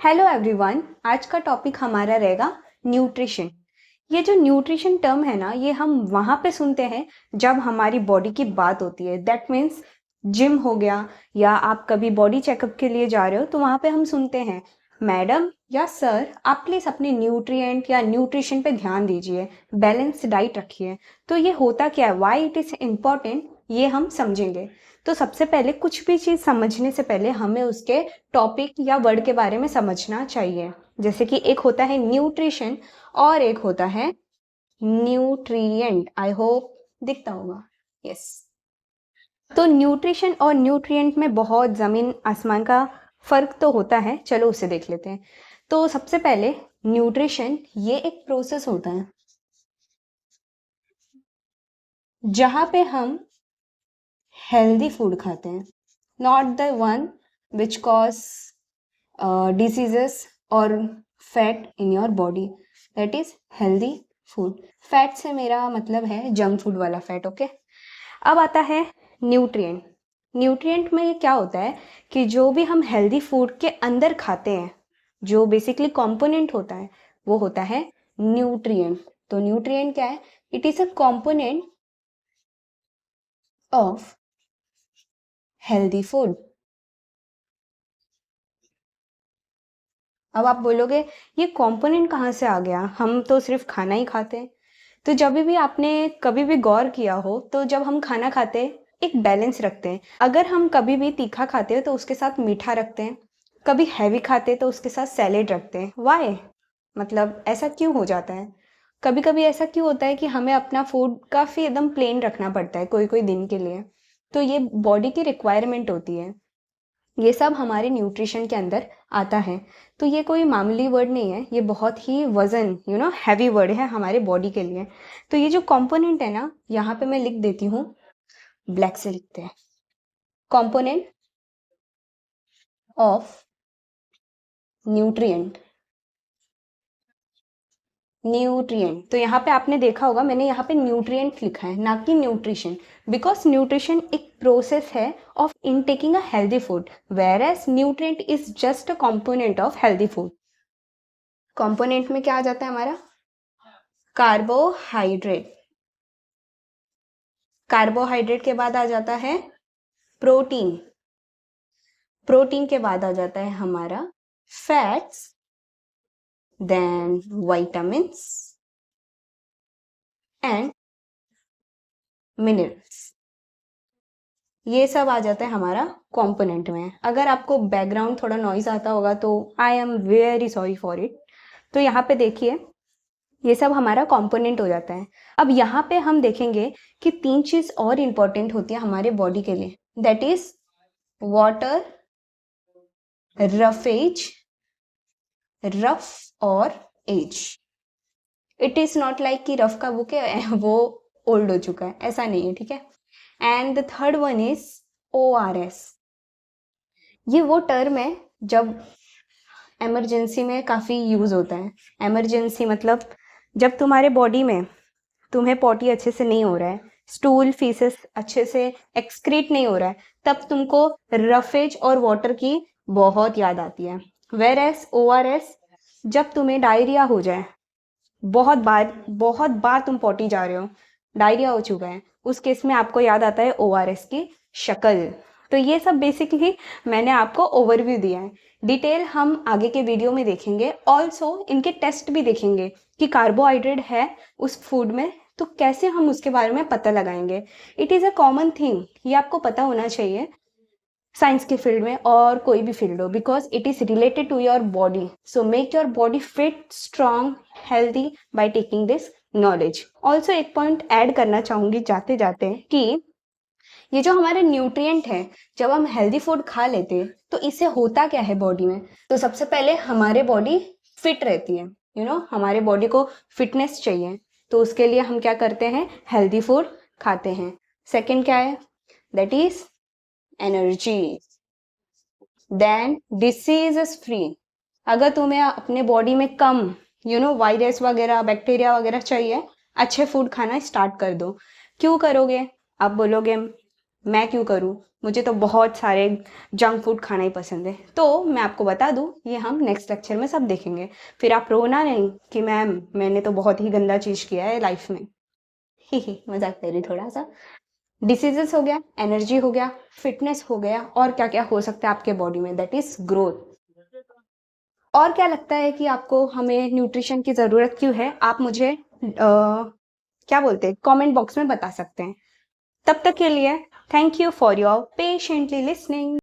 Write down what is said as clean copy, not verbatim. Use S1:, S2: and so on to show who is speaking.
S1: Hello everyone, आज का topic हमारा रहेगा न्यूट्रिशन। ये जो न्यूट्रिशन टर्म है ना, ये हम वहाँ पे सुनते हैं जब हमारी बॉडी की बात होती है। दैट मीन्स जिम हो गया, या आप कभी बॉडी चेकअप के लिए जा रहे हो तो वहाँ पे हम सुनते हैं, मैडम या सर आप प्लीज़ अपने न्यूट्रिएंट या न्यूट्रिशन पे ध्यान दीजिए, बैलेंस डाइट रखिए। तो ये होता क्या है, वाई इट इज़ इम्पॉर्टेंट, ये हम समझेंगे। तो सबसे पहले कुछ भी चीज़ समझने से पहले हमें उसके टॉपिक या वर्ड के बारे में समझना चाहिए। जैसे कि एक होता है न्यूट्रिशन और एक होता है न्यूट्रिएंट। आई होप दिखता होगा। यस। तो न्यूट्रिशन और न्यूट्रिएंट में बहुत ज़मीन आसमान का फ़र्क तो होता है। चलो उसे देख लेते हैं। तो सबसे पहले न्यूट्रिशन ये एक प्रोसेस होता है जहाँ पे हम हेल्दी फूड खाते हैं, not the one which cause diseases और fat in your body. That is healthy food. Fat से मेरा मतलब है जंक फूड वाला फैट। ओके। अब आता है न्यूट्रिएंट। न्यूट्रिएंट में क्या होता है कि जो भी हम हेल्दी फूड के अंदर खाते हैं, जो बेसिकली कंपोनेंट होता है वो होता है न्यूट्रिएंट। तो न्यूट्रिएंट क्या है? It is a component of healthy food. अब आप बोलोगे ये कंपोनेंट कहाँ से आ गया, हम तो सिर्फ खाना ही खाते हैं। तो जब भी आपने कभी भी गौर किया हो, तो जब हम खाना खाते हैं एक बैलेंस रखते हैं। अगर हम कभी भी तीखा खाते हैं तो उसके साथ मीठा रखते हैं, कभी हैवी खाते हैं तो उसके साथ सैलेड रखते हैं। वाई? मतलब ऐसा क्यों हो जाता है? कभी कभी ऐसा क्यों होता है कि हमें अपना फूड काफ़ी एकदम प्लेन रखना पड़ता है कोई कोई दिन के लिए। तो ये बॉडी की रिक्वायरमेंट होती है। ये सब हमारे न्यूट्रिशन के अंदर आता है। तो ये कोई मामूली वर्ड नहीं है, ये बहुत ही वजन हैवी वर्ड है हमारे बॉडी के लिए। तो ये जो कंपोनेंट है ना, यहाँ पे मैं लिख देती हूँ, ब्लैक से लिखते हैं, कंपोनेंट ऑफ न्यूट्रिएंट। न्यूट्रिएंट, तो यहाँ पे आपने देखा होगा मैंने यहाँ पे न्यूट्रिएंट लिखा है, ना कि न्यूट्रिशन। बिकॉज न्यूट्रिशन एक प्रोसेस है of intaking a healthy food, whereas nutrient is just a component of healthy food. Component में क्या आ जाता है हमारा? कार्बोहाइड्रेट। कार्बोहाइड्रेट के बाद आ जाता है प्रोटीन। प्रोटीन के बाद आ जाता है हमारा fats, then vitamins and minerals. ये सब आ जाता है हमारा कंपोनेंट में। अगर आपको बैकग्राउंड थोड़ा नॉइज आता होगा तो I am very sorry for it. तो यहाँ पे देखिए, ये सब हमारा कंपोनेंट हो जाता है। अब यहाँ पे हम देखेंगे कि तीन चीज और इम्पोर्टेंट होती है हमारे बॉडी के लिए। That is water, roughage, rough और एज। इट इज नॉट लाइक कि रफ का बुक है वो ओल्ड हो चुका है, ऐसा नहीं है, ठीक है। And the third one is ORS। ये वो टर्म है जब इमरजेंसी में काफ़ी यूज़ होता है। इमरजेंसी मतलब जब तुम्हारे बॉडी में तुम्हें पॉटी अच्छे से नहीं हो रहा है, स्टूल फीसेस अच्छे से एक्सक्रीट नहीं हो रहा है, तब तुमको रफेज और वाटर की बहुत याद आती है। वेर एस ORS, जब तुम्हें डायरिया हो जाए, बहुत बार तुम पॉटी जा रहे हो, डायरिया हो चुका है, उस केस में आपको याद आता है ORS की शक्ल। तो ये सब बेसिकली मैंने आपको ओवरव्यू दिया है। डिटेल हम आगे के वीडियो में देखेंगे। ऑल्सो इनके टेस्ट भी देखेंगे कि कार्बोहाइड्रेट है उस फूड में, तो कैसे हम उसके बारे में पता लगाएंगे। It is a common thing, ये आपको पता होना चाहिए साइंस के फील्ड में और कोई भी फील्ड हो, because it is related to your body. So make your body fit, strong, healthy by taking this knowledge. Also एक पॉइंट ऐड करना चाहूंगी जाते जाते कि ये जो हमारे न्यूट्रिएंट है, जब हम हेल्दी फूड खा लेते हैं तो इससे होता क्या है बॉडी में। तो सबसे पहले हमारे बॉडी फिट रहती है। हमारे बॉडी को फिटनेस चाहिए, तो उसके लिए हम क्या करते हैं, हेल्दी फूड खाते हैं। सेकंड क्या है? That is energy. Then disease is free. अगर तुम्हें अपने बॉडी में कम वायरस वगैरह, बैक्टीरिया वगैरह चाहिए, अच्छे फूड खाना स्टार्ट कर दो। क्यों करोगे? आप बोलोगे मैं क्यों करूँ, मुझे तो बहुत सारे जंक फूड खाना ही पसंद है। तो मैं आपको बता दूँ, ये हम नेक्स्ट लेक्चर में सब देखेंगे। फिर आप रोना नहीं कि मैम मैंने तो बहुत ही गंदा चीज़ किया है लाइफ में। ही मजाक कर रही थोड़ा सा। डिसीजेस हो गया, एनर्जी हो गया, फिटनेस हो गया, और क्या क्या हो सकता है आपके बॉडी में, दैट इज ग्रोथ। और क्या लगता है कि आपको हमें न्यूट्रिशन की ज़रूरत क्यों है, आप मुझे क्या बोलते हैं, कमेंट बॉक्स में बता सकते हैं। तब तक के लिए thank you for your patiently listening.